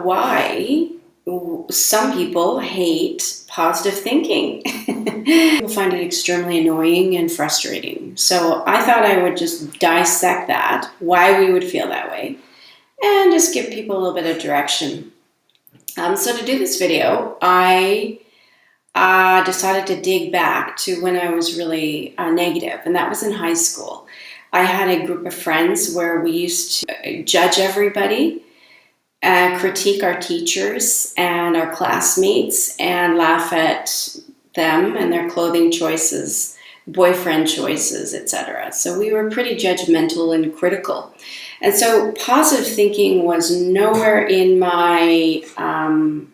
why some people hate positive thinking. People find it extremely annoying and frustrating. So I thought I would just dissect that, why we would feel that way, and just give people a little bit of direction. So to do this video, I decided to dig back to when I was really negative, and that was in high school. I had a group of friends where we used to judge everybody, critique our teachers and our classmates, and laugh at them and their clothing choices, boyfriend choices, etc. So we were pretty judgmental and critical. And so positive thinking was nowhere in my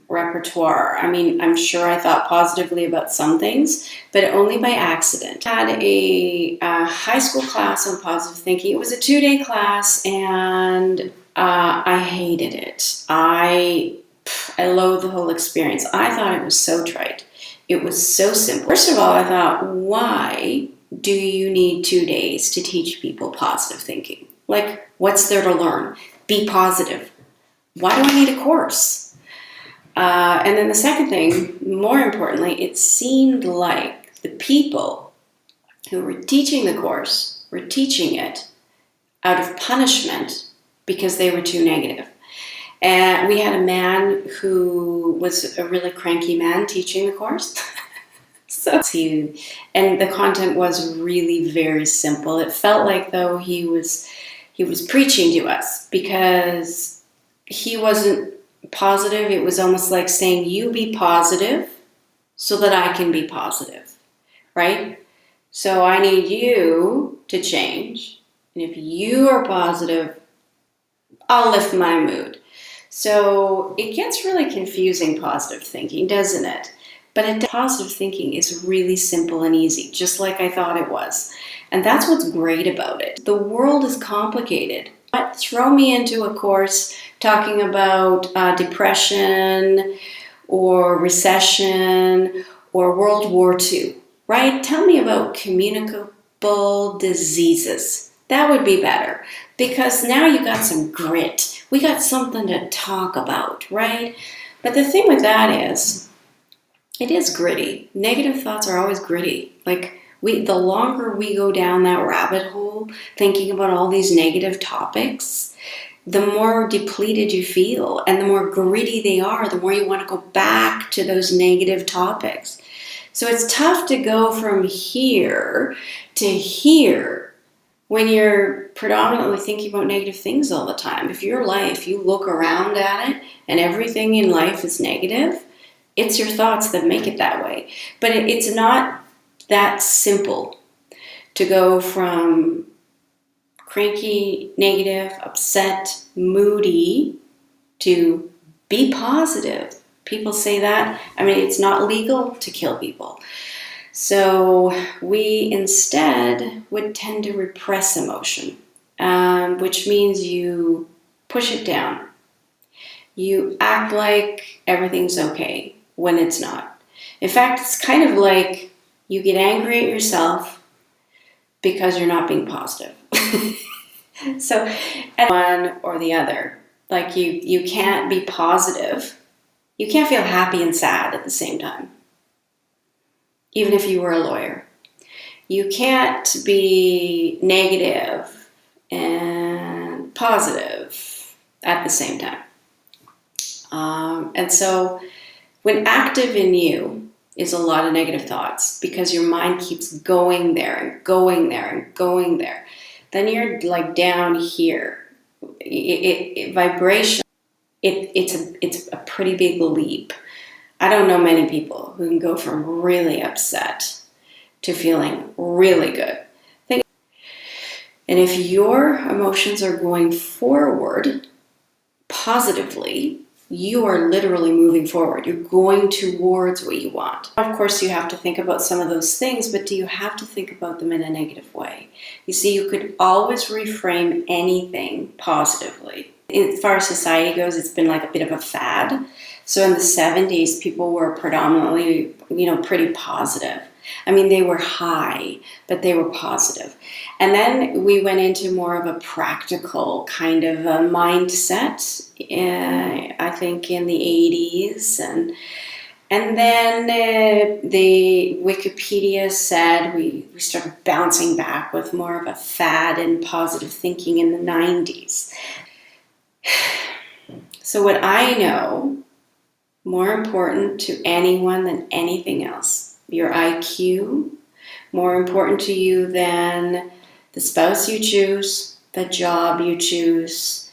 repertoire. I mean, I'm sure I thought positively about some things, but only by accident. I had a high school class on positive thinking. It was a 2-day class, and I hated it. I loathed the whole experience. I thought it was so trite. It was so simple. First of all, I thought, why do you need 2 days to teach people positive thinking? Like, what's there to learn? Be positive. Why do I need a course? And then the second thing, more importantly, it seemed like the people who were teaching the course were teaching it out of punishment because they were too negative. And we had a man who was a really cranky man teaching the course. And the content was really very simple. It felt like though he was preaching to us because he wasn't positive. It was almost like saying, you be positive so that I can be positive, right? So I need you to change. And if you are positive, I'll lift my mood. So it gets really confusing, positive thinking, doesn't it? But positive thinking is really simple and easy, just like I thought it was. And that's what's great about it. The world is complicated. But throw me into a course talking about depression or recession or World War II, right? Tell me about communicable diseases. That would be better, because now you got some grit. We got something to talk about, right? But the thing with that is, it is gritty. Negative thoughts are always gritty. Like, the longer we go down that rabbit hole, thinking about all these negative topics, the more depleted you feel, and the more gritty they are, the more you want to go back to those negative topics. So it's tough to go from here to here when you're predominantly thinking about negative things all the time. If your life, you look around at it and everything in life is negative, it's your thoughts that make it that way. But it's not that simple to go from cranky, negative, upset, moody to be positive. People say that. I mean, it's not legal to kill people. So we instead would tend to repress emotion, which means you push it down. You act like everything's okay when it's not. In fact, it's kind of like you get angry at yourself because you're not being positive. So, one or the other. Like you can't be positive. You can't feel happy and sad at the same time. Even if you were a lawyer. You can't be negative and positive at the same time. And so when active in you is a lot of negative thoughts, because your mind keeps going there and going there and going there, then you're like down here. Vibration, it's a pretty big leap. I don't know many people who can go from really upset to feeling really good. And if your emotions are going forward positively, you are literally moving forward. You're going towards what you want. Of course, you have to think about some of those things, but do you have to think about them in a negative way? You see, you could always reframe anything positively. As far as society goes, it's been like a bit of a fad. So in the 70s, people were predominantly, pretty positive. I mean, they were high, but they were positive. And then we went into more of a practical kind of a mindset, I think in the 80s. And then the Wikipedia said we started bouncing back with more of a fad in positive thinking in the 90s. So what I know, more important to anyone than anything else, your IQ, more important to you than the spouse you choose, the job you choose,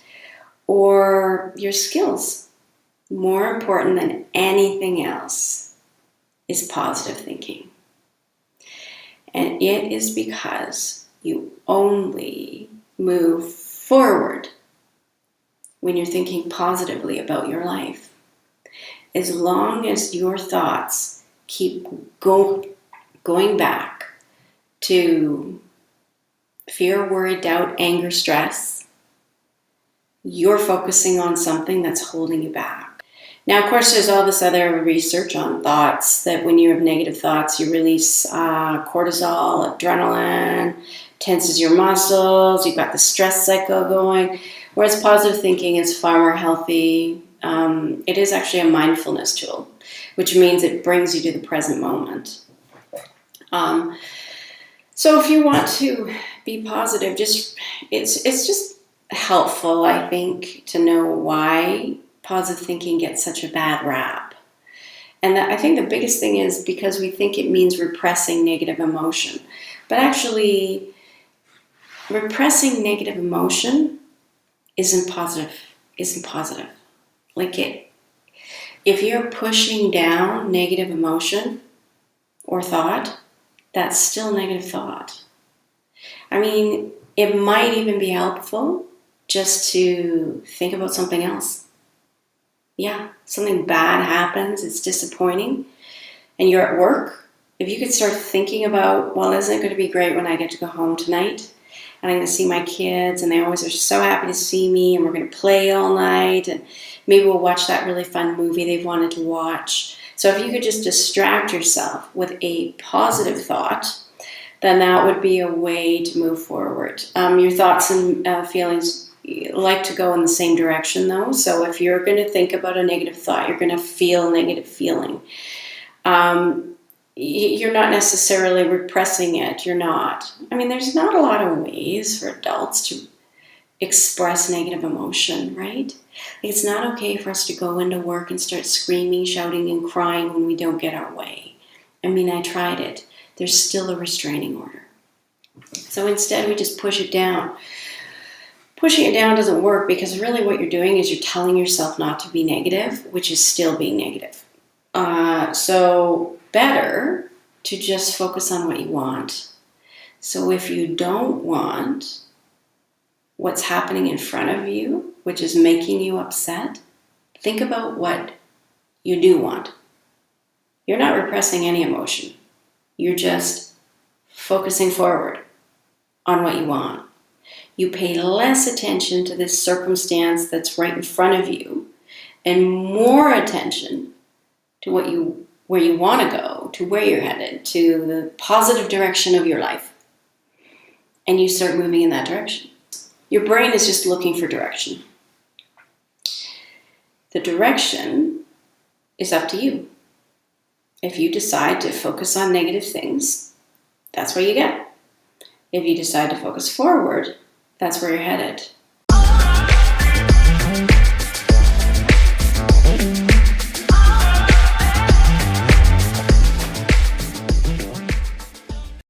or your skills. More important than anything else is positive thinking. And it is because you only move forward when you're thinking positively about your life. As long as your thoughts keep going back to fear, worry, doubt, anger, stress, you're focusing on something that's holding you back. Now, of course, there's all this other research on thoughts, that when you have negative thoughts, you release cortisol, adrenaline, tenses your muscles, you've got the stress cycle going, whereas positive thinking is far more healthy. It is actually a mindfulness tool, which means it brings you to the present moment. So if you want to be positive, it's just helpful, I think, to know why positive thinking gets such a bad rap. And I think the biggest thing is because we think it means repressing negative emotion. But actually, repressing negative emotion isn't positive. If you're pushing down negative emotion or thought, that's still negative thought. I mean, it might even be helpful just to think about something else. Yeah, something bad happens, it's disappointing, and you're at work. If you could start thinking about, well, isn't it going to be great when I get to go home tonight? And I'm going to see my kids, and they always are so happy to see me, and we're going to play all night, and maybe we'll watch that really fun movie they've wanted to watch. So if you could just distract yourself with a positive thought, then that would be a way to move forward. Your thoughts and feelings like to go in the same direction, though. So if you're going to think about a negative thought, you're going to feel a negative feeling. You're not necessarily repressing it. You're not. I mean, there's not a lot of ways for adults to express negative emotion, right? It's not okay for us to go into work and start screaming, shouting, and crying when we don't get our way. I mean, I tried it. There's still a restraining order. So instead, we just push it down. Pushing it down doesn't work because really what you're doing is you're telling yourself not to be negative, which is still being negative. So better to just focus on what you want. So if you don't want what's happening in front of you, which is making you upset, think about what you do want. You're not repressing any emotion. You're just focusing forward on what you want. You pay less attention to this circumstance that's right in front of you and more attention to where you want to go, to where you're headed, to the positive direction of your life. And you start moving in that direction. Your brain is just looking for direction. The direction is up to you. If you decide to focus on negative things, that's where you get. If you decide to focus forward, that's where you're headed.